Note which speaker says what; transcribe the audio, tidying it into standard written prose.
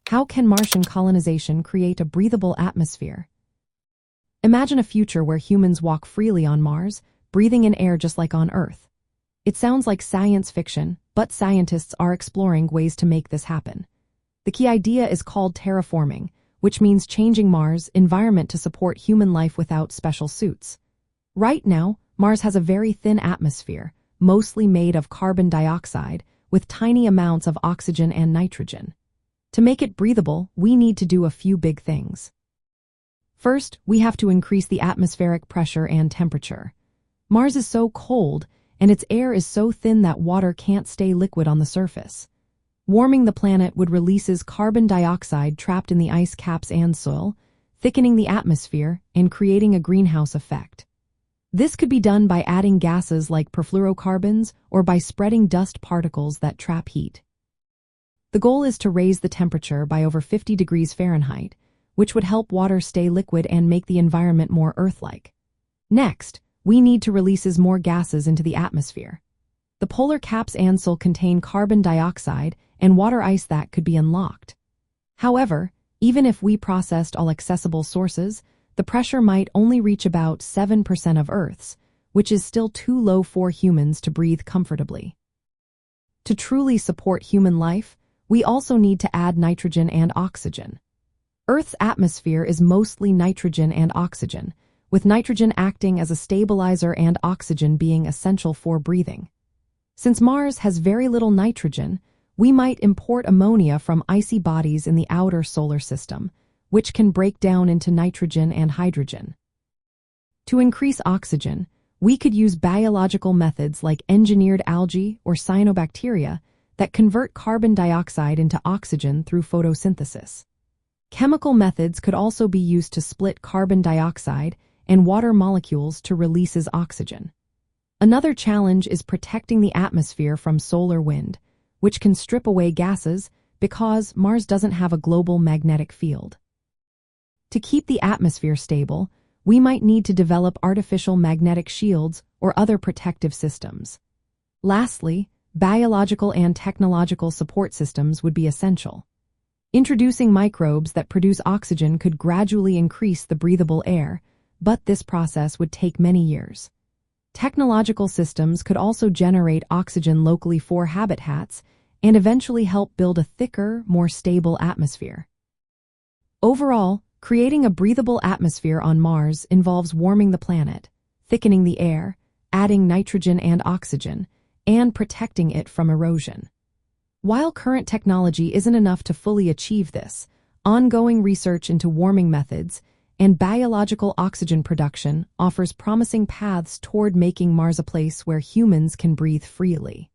Speaker 1: How can Martian colonization create a breathable atmosphere? Imagine a future where humans walk freely on Mars, breathing in air just like on Earth. It sounds like science fiction, but scientists are exploring ways to make this happen. The key idea is called terraforming, which means changing Mars' environment to support human life without special suits. Right now, Mars has a very thin atmosphere, mostly made of carbon dioxide, with tiny amounts of oxygen and nitrogen. To make it breathable, we need to do a few big things. First, we have to increase the atmospheric pressure and temperature. Mars is so cold, and its air is so thin that water can't stay liquid on the surface. Warming the planet would release carbon dioxide trapped in the ice caps and soil, thickening the atmosphere and creating a greenhouse effect. This could be done by adding gases like perfluorocarbons or by spreading dust particles that trap heat. The goal is to raise the temperature by over 50 degrees Fahrenheit, which would help water stay liquid and make the environment more Earth-like. Next, we need to release more gases into the atmosphere. The polar caps and soil contain carbon dioxide and water ice that could be unlocked. However, even if we processed all accessible sources, the pressure might only reach about 7% of Earth's, which is still too low for humans to breathe comfortably. To truly support human life, we also need to add nitrogen and oxygen. Earth's atmosphere is mostly nitrogen and oxygen, with nitrogen acting as a stabilizer and oxygen being essential for breathing. Since Mars has very little nitrogen, we might import ammonia from icy bodies in the outer solar system, which can break down into nitrogen and hydrogen. To increase oxygen, we could use biological methods like engineered algae or cyanobacteria that convert carbon dioxide into oxygen through photosynthesis. Chemical methods could also be used to split carbon dioxide and water molecules to release oxygen. Another challenge is protecting the atmosphere from solar wind, which can strip away gases because Mars doesn't have a global magnetic field. To keep the atmosphere stable, we might need to develop artificial magnetic shields or other protective systems. Lastly, biological and technological support systems would be essential. Introducing microbes that produce oxygen could gradually increase the breathable air, but this process would take many years. Technological systems could also generate oxygen locally for habitats and eventually help build a thicker, more stable atmosphere. Overall, creating a breathable atmosphere on Mars involves warming the planet, thickening the air, adding nitrogen and oxygen, and protecting it from erosion. While current technology isn't enough to fully achieve this, ongoing research into warming methods and biological oxygen production offers promising paths toward making Mars a place where humans can breathe freely.